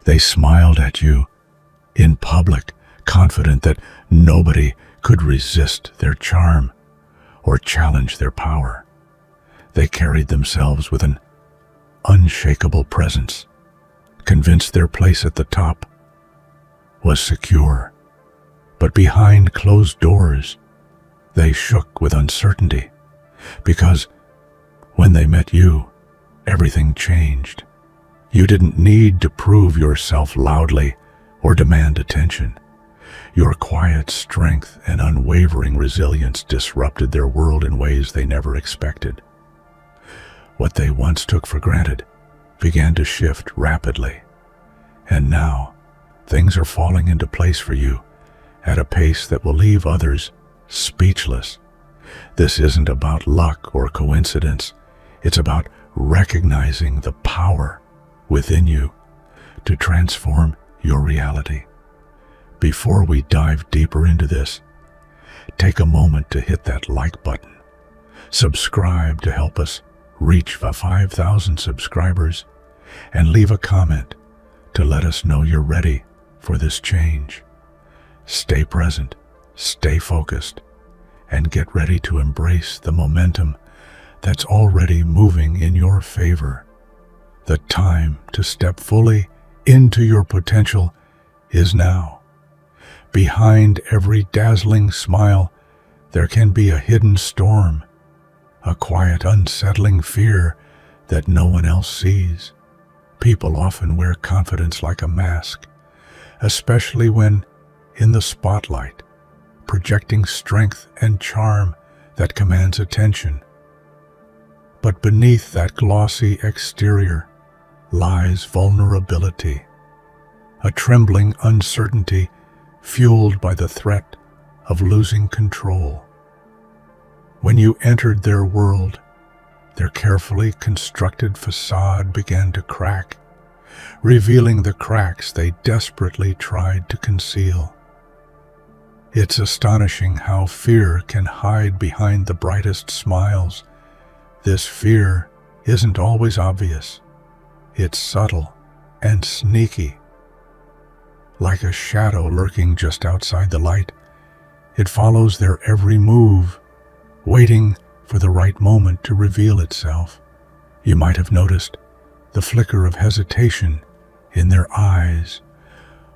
They smiled at you in public, confident that nobody could resist their charm or challenge their power. They carried themselves with an unshakable presence, convinced their place at the top was secure. But behind closed doors, they shook with uncertainty, because when they met you, everything changed. You didn't need to prove yourself loudly or demand attention. Your quiet strength and unwavering resilience disrupted their world in ways they never expected. What they once took for granted began to shift rapidly, and now things are falling into place for you at a pace that will leave others speechless. This isn't about luck or coincidence. It's about recognizing the power within you to transform your reality. Before we dive deeper into this, take a moment to hit that like button. Subscribe to help us reach 5,000 subscribers, and leave a comment to let us know you're ready for this change. Stay present, stay focused, and get ready to embrace the momentum that's already moving in your favor. The time to step fully into your potential is now. Behind every dazzling smile, there can be a hidden storm, a quiet, unsettling fear that no one else sees. People often wear confidence like a mask, especially when in the spotlight, projecting strength and charm that commands attention. But beneath that glossy exterior lies vulnerability, a trembling uncertainty fueled by the threat of losing control. When you entered their world, their carefully constructed facade began to crack, revealing the cracks they desperately tried to conceal. It's astonishing how fear can hide behind the brightest smiles. This fear isn't always obvious. It's subtle and sneaky. Like a shadow lurking just outside the light, it follows their every move, waiting for the right moment to reveal itself. You might have noticed the flicker of hesitation in their eyes,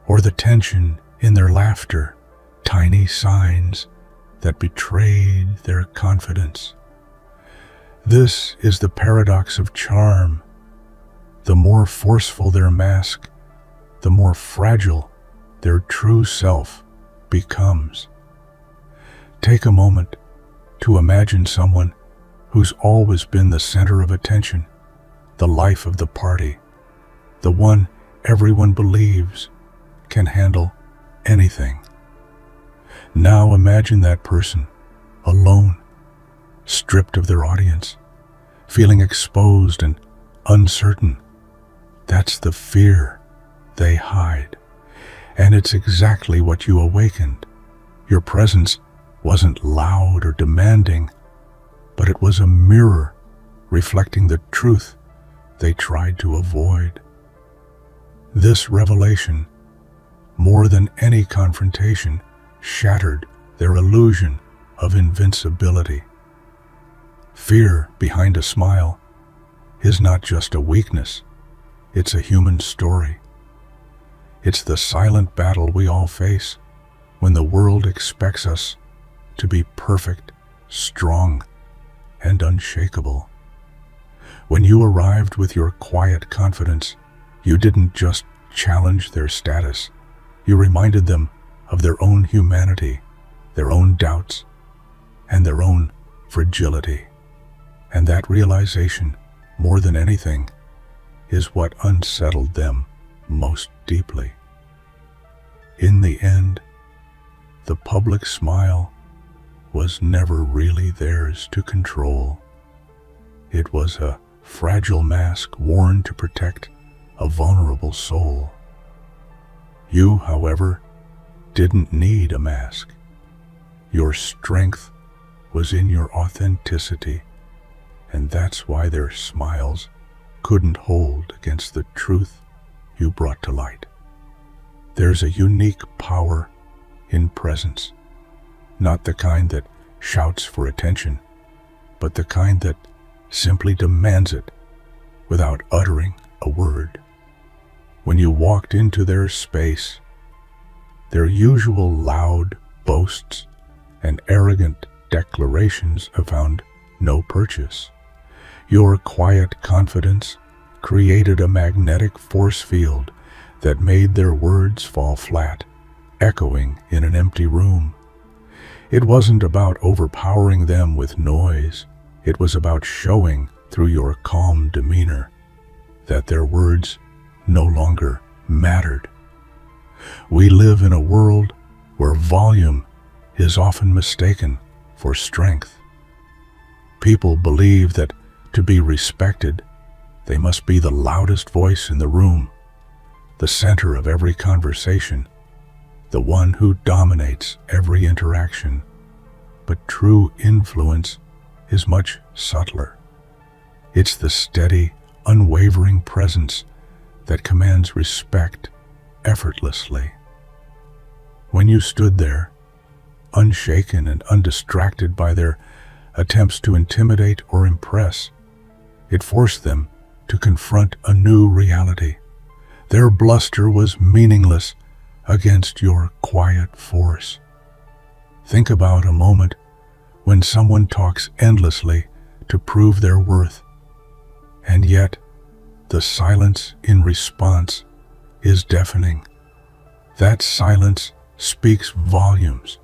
or the tension in their laughter, tiny signs that betrayed their confidence. This is the paradox of charm. The more forceful their mask, the more fragile their true self becomes. Take a moment to imagine someone who's always been the center of attention, the life of the party, the one everyone believes can handle anything. Now imagine that person alone, stripped of their audience, feeling exposed and uncertain. That's the fear they hide, and it's exactly what you awakened. Your presence wasn't loud or demanding, but it was a mirror reflecting the truth they tried to avoid. This revelation, more than any confrontation, shattered their illusion of invincibility. Fear behind a smile is not just a weakness, it's a human story. It's the silent battle we all face when the world expects us to be perfect, strong, and unshakable. When you arrived with your quiet confidence, you didn't just challenge their status. You reminded them of their own humanity, their own doubts, and their own fragility. And that realization, more than anything, is what unsettled them most deeply. In the end, the public smile was never really theirs to control. It was a fragile mask worn to protect a vulnerable soul. You, however, didn't need a mask. Your strength was in your authenticity, and that's why their smiles couldn't hold against the truth you brought to light. There's a unique power in presence, not the kind that shouts for attention, but the kind that simply demands it without uttering a word. When you walked into their space, their usual loud boasts and arrogant declarations have found no purchase. Your quiet confidence created a magnetic force field that made their words fall flat, echoing in an empty room. It wasn't about overpowering them with noise. It was about showing through your calm demeanor that their words no longer mattered. We live in a world where volume is often mistaken for strength. People believe that to be respected, they must be the loudest voice in the room, the center of every conversation, the one who dominates every interaction. But true influence is much subtler. It's the steady, unwavering presence that commands respect effortlessly. When you stood there, unshaken and undistracted by their attempts to intimidate or impress, it forced them to confront a new reality. Their bluster was meaningless against your quiet force. Think about a moment when someone talks endlessly to prove their worth, and yet the silence in response is deafening. That silence speaks volumes.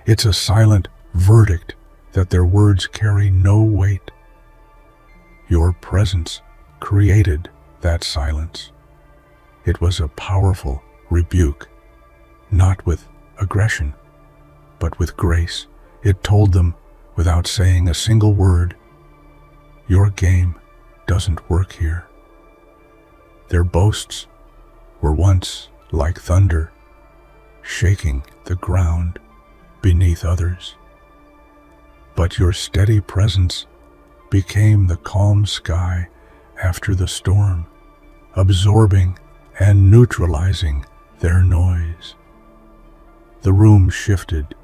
It's a silent verdict that their words carry no weight. Your presence created that silence. It was a powerful rebuke, not with aggression, but with grace. It told them, without saying a single word, your game doesn't work here. Their boasts were once like thunder, shaking the ground beneath others. But your steady presence became the calm sky after the storm, absorbing and neutralizing their noise. The room shifted,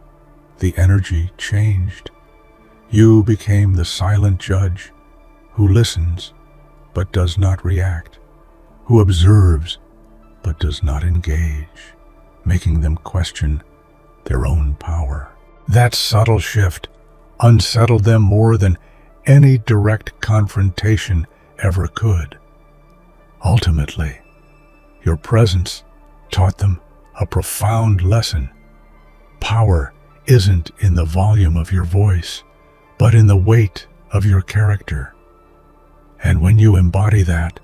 the energy changed. You became the silent judge who listens but does not react, who observes but does not engage, making them question their own power. That subtle shift unsettled them more than any direct confrontation ever could. Ultimately, your presence taught them a profound lesson. Power isn't in the volume of your voice, but in the weight of your character. And when you embody that,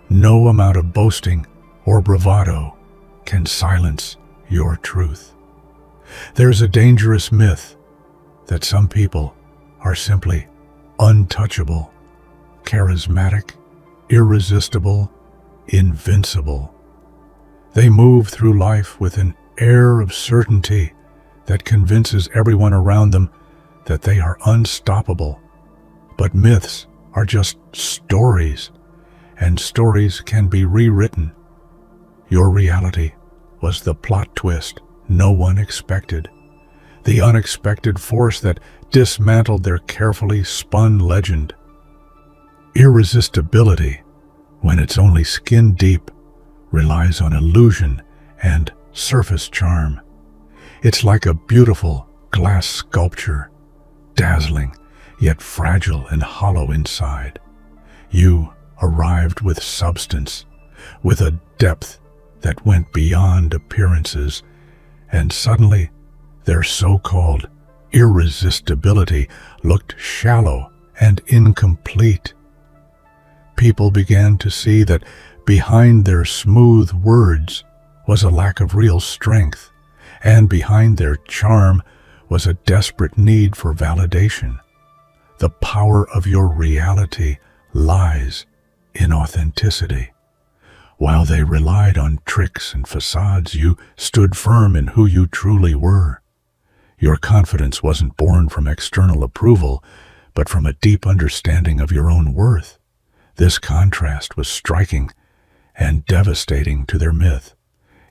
no amount of boasting or bravado can silence your truth. There's a dangerous myth that some people are simply untouchable, charismatic, irresistible, invincible. They move through life with an air of certainty that convinces everyone around them that they are unstoppable. But myths are just stories, and stories can be rewritten. Your reality was the plot twist no one expected, the unexpected force that dismantled their carefully spun legend. Irresistibility, when it's only skin deep, relies on illusion and surface charm. It's like a beautiful glass sculpture, dazzling yet fragile and hollow inside. You arrived with substance, with a depth that went beyond appearances, and suddenly their so-called irresistibility looked shallow and incomplete. People began to see that behind their smooth words was a lack of real strength, and behind their charm was a desperate need for validation. The power of your reality lies in authenticity. While they relied on tricks and facades, you stood firm in who you truly were. Your confidence wasn't born from external approval, but from a deep understanding of your own worth. This contrast was striking, and devastating to their myth.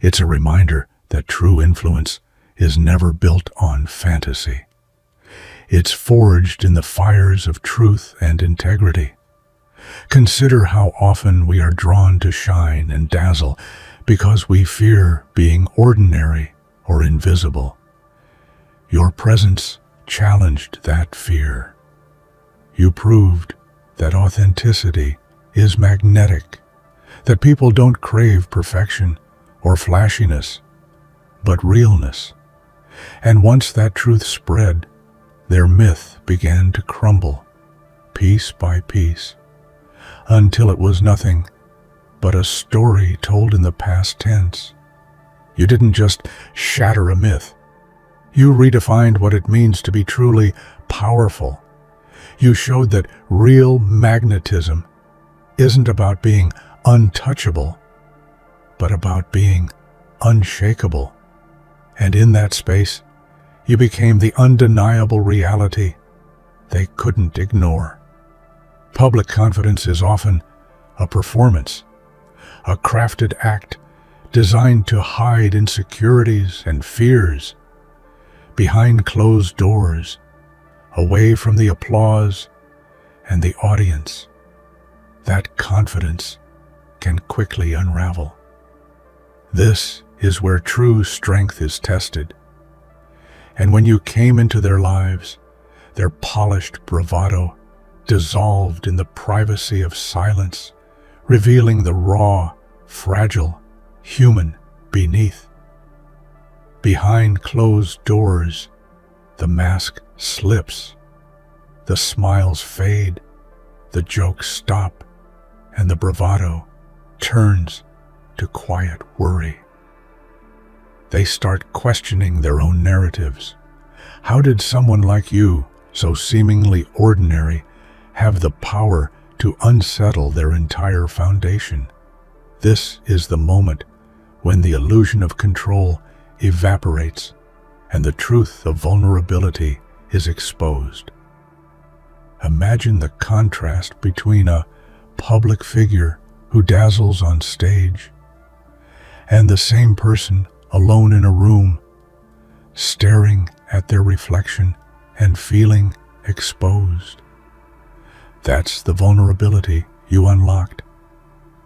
It's a reminder that true influence is never built on fantasy. It's forged in the fires of truth and integrity. Consider how often we are drawn to shine and dazzle because we fear being ordinary or invisible. Your presence challenged that fear. You proved that authenticity is magnetic, that people don't crave perfection or flashiness, but realness. And once that truth spread, their myth began to crumble, piece by piece, until it was nothing but a story told in the past tense. You didn't just shatter a myth. You redefined what it means to be truly powerful. You showed that real magnetism isn't about being untouchable, but about being unshakable. And in that space, you became the undeniable reality they couldn't ignore. Public confidence is often a performance, a crafted act designed to hide insecurities and fears. Behind closed doors, away from the applause and the audience, that confidence can quickly unravel. This is where true strength is tested. And when you came into their lives, their polished bravado dissolved in the privacy of silence, revealing the raw, fragile human beneath. Behind closed doors, the mask slips, the smiles fade, the jokes stop, and the bravado turns to quiet worry. They start questioning their own narratives. How did someone like you, so seemingly ordinary, have the power to unsettle their entire foundation? This is the moment when the illusion of control evaporates and the truth of vulnerability is exposed. Imagine the contrast between a public figure who dazzles on stage and the same person alone in a room, staring at their reflection and feeling exposed. That's the vulnerability you unlocked,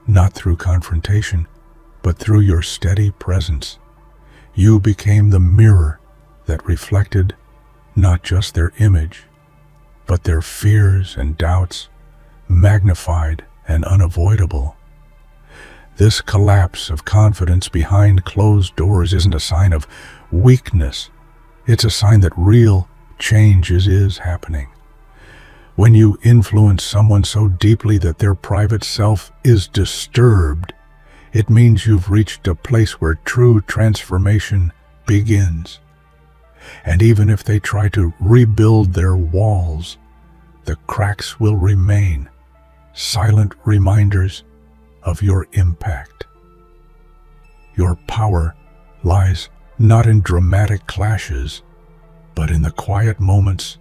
not through confrontation, but through your steady presence. You became the mirror that reflected not just their image, but their fears and doubts, magnified and unavoidable. This collapse of confidence behind closed doors isn't a sign of weakness. It's a sign that real change is happening. When you influence someone so deeply that their private self is disturbed, it means you've reached a place where true transformation begins. And even if they try to rebuild their walls, the cracks will remain, silent reminders of your impact. Your power lies not in dramatic clashes, but in the quiet moments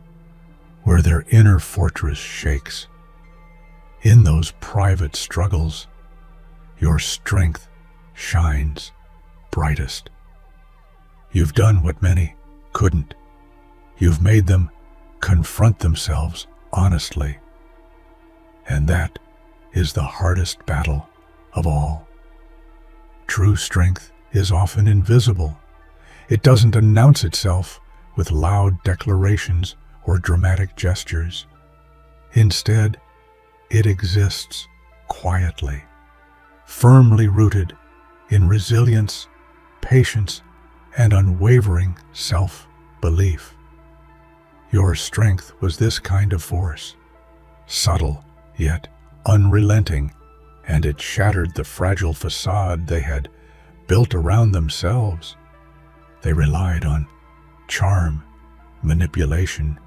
where their inner fortress shakes. In those private struggles, your strength shines brightest. You've done what many couldn't. You've made them confront themselves honestly. And that is the hardest battle of all. True strength is often invisible. It doesn't announce itself with loud declarations or dramatic gestures. Instead, it exists quietly, firmly rooted in resilience, patience, and unwavering self-belief. Your strength was this kind of force, subtle yet unrelenting, and it shattered the fragile facade they had built around themselves. They relied on charm, manipulation,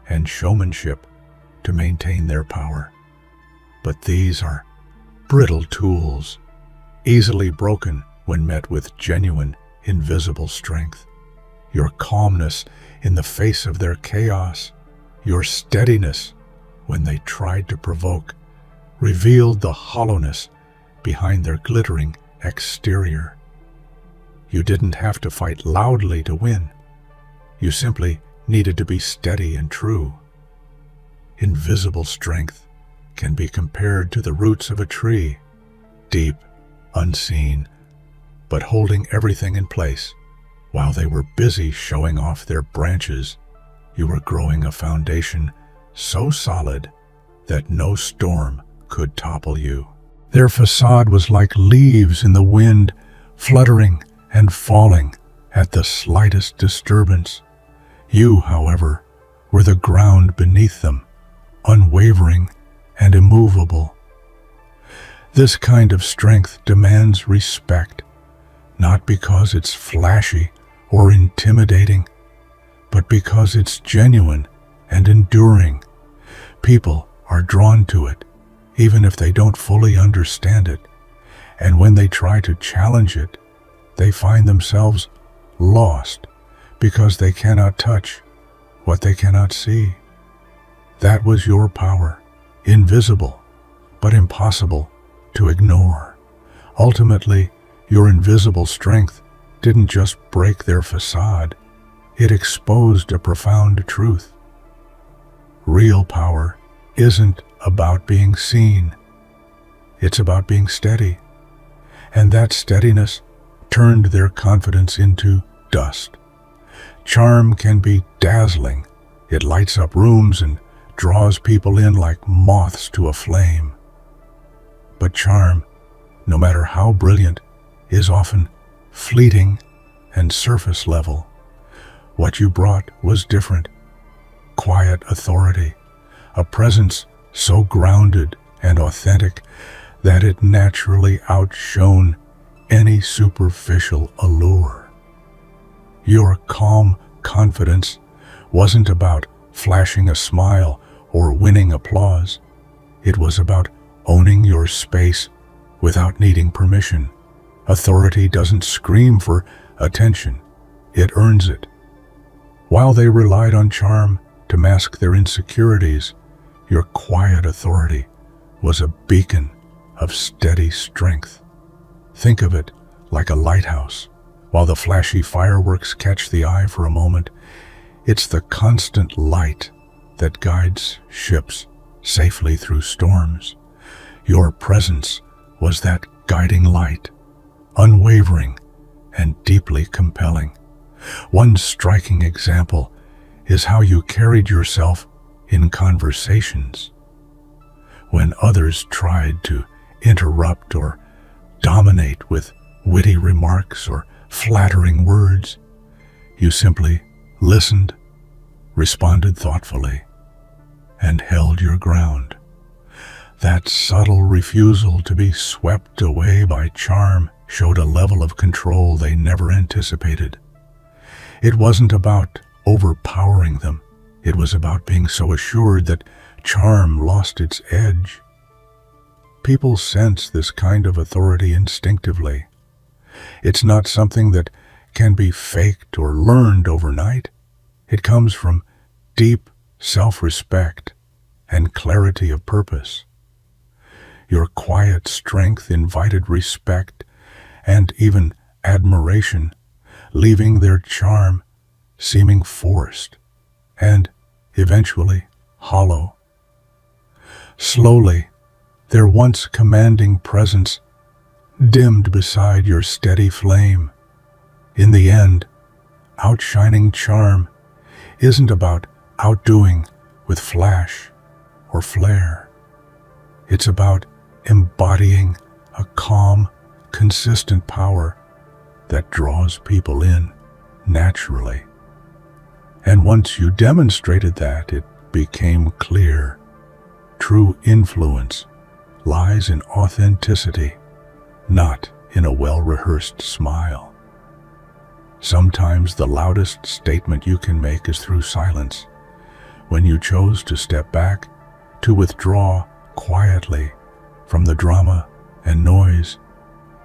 and showmanship to maintain their power. But these are brittle tools, easily broken when met with genuine, invisible strength. Your calmness in the face of their chaos, your steadiness when they tried to provoke, revealed the hollowness behind their glittering exterior. You didn't have to fight loudly to win. You simply needed to be steady and true. Invisible strength can be compared to the roots of a tree, deep, unseen, but holding everything in place. While they were busy showing off their branches, you were growing a foundation so solid that no storm could topple you. Their facade was like leaves in the wind, fluttering and falling at the slightest disturbance. You, however, were the ground beneath them, unwavering and immovable. This kind of strength demands respect, not because it's flashy or intimidating, but because it's genuine and enduring. People are drawn to it, even if they don't fully understand it, and when they try to challenge it, they find themselves lost because they cannot touch what they cannot see. That was your power, invisible, but impossible to ignore. Ultimately, your invisible strength didn't just break their facade, it exposed a profound truth. Real power isn't about being seen. It's about being steady. And that steadiness turned their confidence into dust. Charm can be dazzling. It lights up rooms and draws people in like moths to a flame. But charm, no matter how brilliant, is often fleeting and surface level. What you brought was different. Quiet authority, a presence so grounded and authentic that it naturally outshone any superficial allure. Your calm confidence wasn't about flashing a smile or winning applause. It was about owning your space without needing permission. Authority doesn't scream for attention, it earns it. While they relied on charm to mask their insecurities, your quiet authority was a beacon of steady strength. Think of it like a lighthouse. While the flashy fireworks catch the eye for a moment, it's the constant light that guides ships safely through storms. Your presence was that guiding light, unwavering and deeply compelling. One striking example is how you carried yourself in conversations. When others tried to interrupt or dominate with witty remarks or flattering words, you simply listened, responded thoughtfully, and held your ground. That subtle refusal to be swept away by charm showed a level of control they never anticipated. It wasn't about overpowering them. It was about being so assured that charm lost its edge. People sense this kind of authority instinctively. It's not something that can be faked or learned overnight. It comes from deep self-respect and clarity of purpose. Your quiet strength invited respect and even admiration, leaving their charm seeming forced and eventually hollow. Slowly, their once commanding presence dimmed beside your steady flame. In the end, outshining charm isn't about outdoing with flash or flare. It's about embodying a calm, consistent power that draws people in naturally. And once you demonstrated that, it became clear. True influence lies in authenticity, not in a well-rehearsed smile. Sometimes the loudest statement you can make is through silence. When you chose to step back, to withdraw quietly from the drama and noise,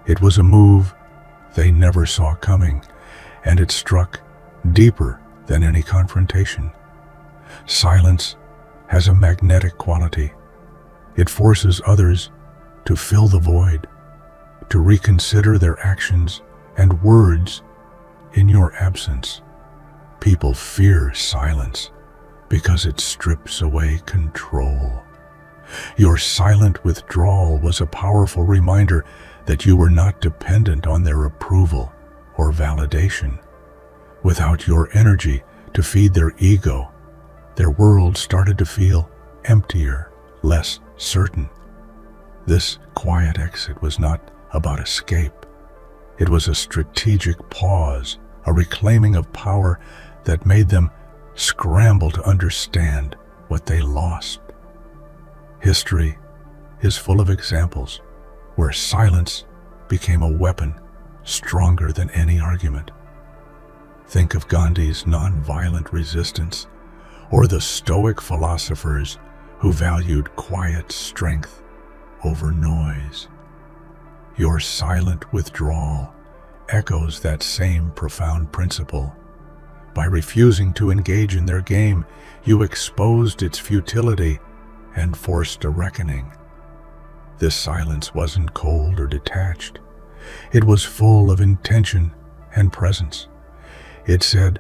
it was a move they never saw coming, and it struck deeper than any confrontation. Silence has a magnetic quality. It forces others to fill the void, to reconsider their actions and words in your absence. People fear silence because it strips away control. Your silent withdrawal was a powerful reminder that you were not dependent on their approval or validation. Without your energy to feed their ego, their world started to feel emptier, less certain. This quiet exit was not about escape. It was a strategic pause, a reclaiming of power that made them scramble to understand what they lost. History is full of examples where silence became a weapon stronger than any argument. Think of Gandhi's nonviolent resistance, or the Stoic philosophers who valued quiet strength over noise. Your silent withdrawal echoes that same profound principle. By refusing to engage in their game, you exposed its futility and forced a reckoning. This silence wasn't cold or detached. It was full of intention and presence. It said,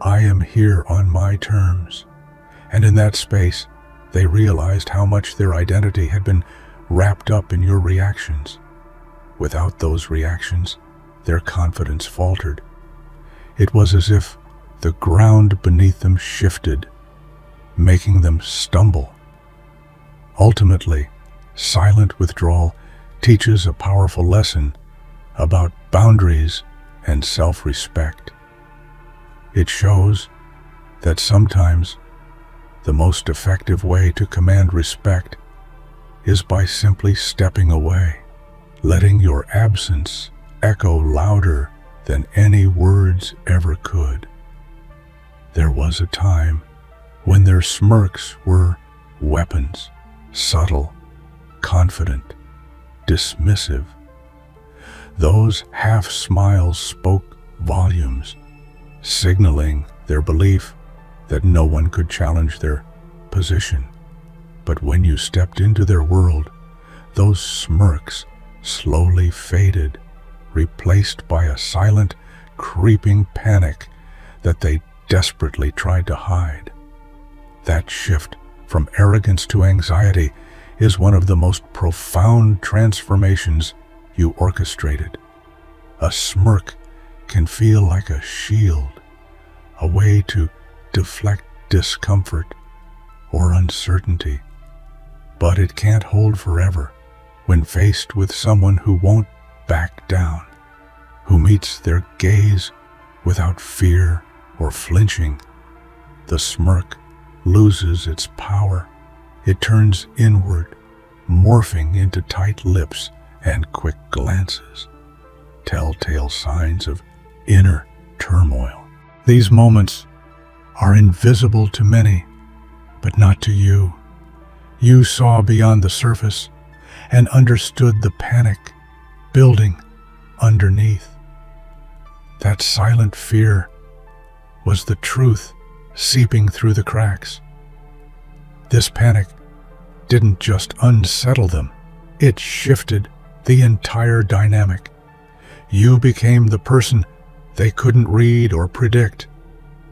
"I am here on my terms." And in that space, they realized how much their identity had been wrapped up in your reactions. Without those reactions, their confidence faltered. It was as if the ground beneath them shifted, making them stumble. Ultimately, silent withdrawal teaches a powerful lesson about boundaries and self-respect. It shows that sometimes the most effective way to command respect is by simply stepping away, letting your absence echo louder than any words ever could. There was a time when their smirks were weapons, subtle, confident, dismissive. Those half-smiles spoke volumes, signaling their belief that no one could challenge their position. But when you stepped into their world, those smirks slowly faded, replaced by a silent, creeping panic that they desperately tried to hide. That shift from arrogance to anxiety is one of the most profound transformations you orchestrated. A smirk can feel like a shield, a way to deflect discomfort or uncertainty. But it can't hold forever when faced with someone who won't back down, who meets their gaze without fear or flinching. The smirk loses its power. It turns inward, morphing into tight lips and quick glances, telltale signs of inner turmoil. These moments are invisible to many, but not to you. You saw beyond the surface and understood the panic building underneath. That silent fear was the truth seeping through the cracks. This panic didn't just unsettle them, it shifted the entire dynamic. You became the person they couldn't read or predict,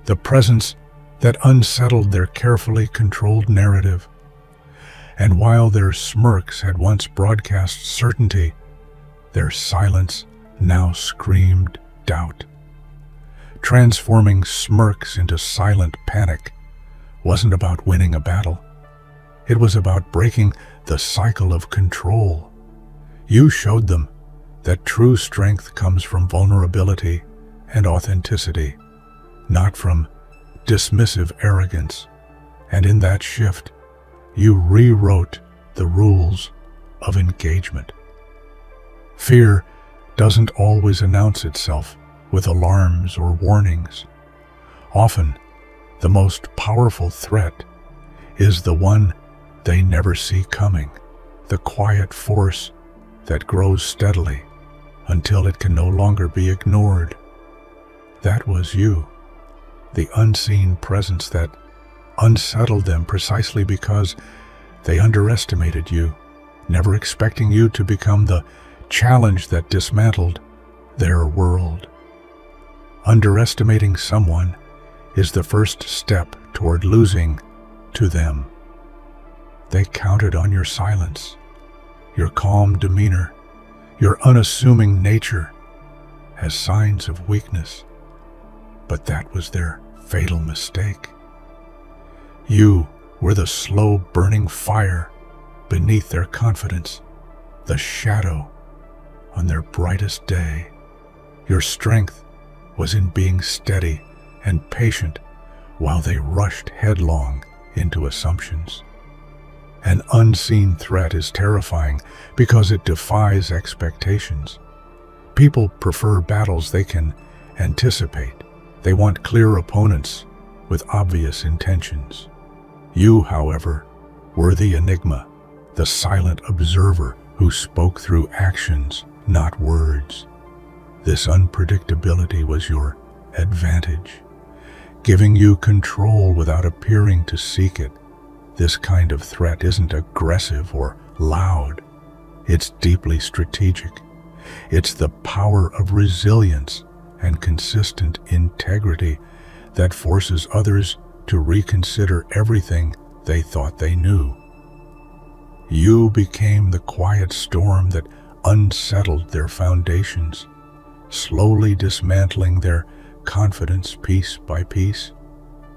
the presence that unsettled their carefully controlled narrative. And while their smirks had once broadcast certainty, their silence now screamed doubt. Transforming smirks into silent panic wasn't about winning a battle. It was about breaking the cycle of control. You showed them that true strength comes from vulnerability and authenticity, not from dismissive arrogance. And in that shift, you rewrote the rules of engagement. Fear doesn't always announce itself with alarms or warnings. Often, the most powerful threat is the one they never see coming, the quiet force that grows steadily until it can no longer be ignored. That was you, the unseen presence that unsettled them precisely because they underestimated you, never expecting you to become the challenge that dismantled their world. Underestimating someone is the first step toward losing to them. They counted on your silence, your calm demeanor, your unassuming nature as signs of weakness. But that was their fatal mistake. You were the slow-burning fire beneath their confidence, the shadow on their brightest day. Your strength was in being steady and patient while they rushed headlong into assumptions. An unseen threat is terrifying because it defies expectations. People prefer battles they can anticipate. They want clear opponents with obvious intentions. You, however, were the enigma, the silent observer who spoke through actions, not words. This unpredictability was your advantage, giving you control without appearing to seek it. This kind of threat isn't aggressive or loud. It's deeply strategic. It's the power of resilience and consistent integrity that forces others to reconsider everything they thought they knew. You became the quiet storm that unsettled their foundations, slowly dismantling their confidence piece by piece.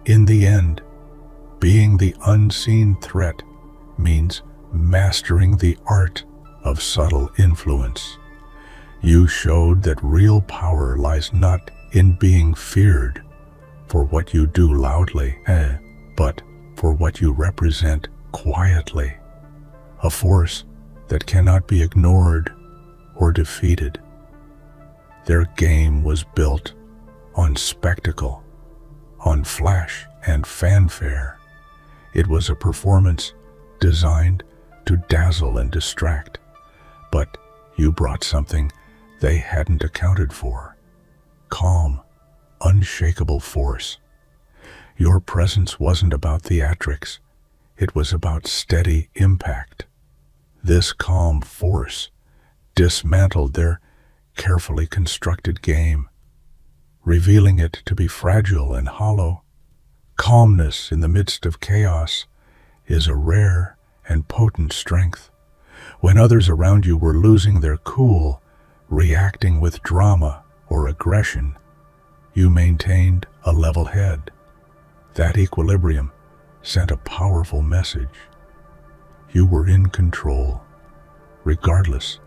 In the end, being the unseen threat means mastering the art of subtle influence. You showed that real power lies not in being feared for what you do loudly, but for what you represent quietly, a force that cannot be ignored or defeated. Their game was built on spectacle, on flash and fanfare. It was a performance designed to dazzle and distract, but you brought something they hadn't accounted for: calm, unshakable force. Your presence wasn't about theatrics, it was about steady impact. This calm force dismantled their carefully constructed game, revealing it to be fragile and hollow. Calmness in the midst of chaos is a rare and potent strength. When others around you were losing their cool, reacting with drama or aggression, you maintained a level head. That equilibrium sent a powerful message. You were in control, regardless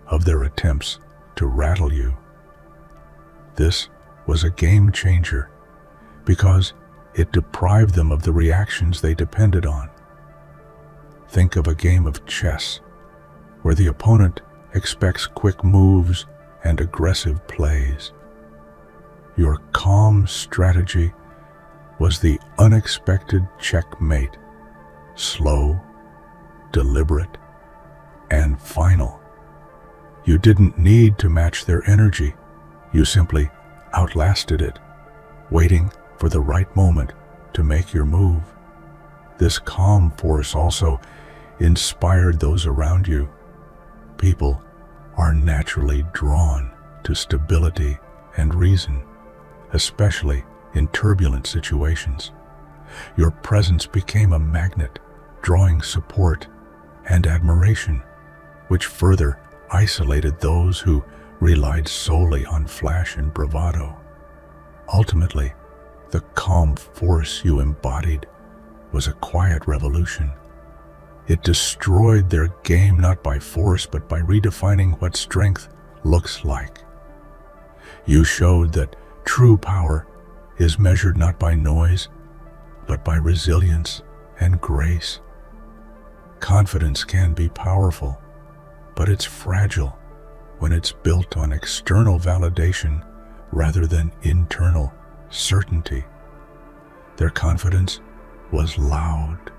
of their attempts to rattle you. This was a game changer because it deprived them of the reactions they depended on. Think of a game of chess where the opponent expects quick moves and aggressive plays. Your calm strategy was the unexpected checkmate, slow, deliberate, and final. You didn't need to match their energy. You simply outlasted it, waiting for the right moment to make your move. This calm force also inspired those around you. People are naturally drawn to stability and reason, especially in turbulent situations. Your presence became a magnet, drawing support and admiration, which further isolated those who relied solely on flash and bravado. Ultimately, the calm force you embodied was a quiet revolution. It destroyed their game not by force but by redefining what strength looks like. You showed that true power is measured not by noise but by resilience and grace. Confidence can be powerful, but it's fragile when it's built on external validation rather than internal certainty. Their confidence was loud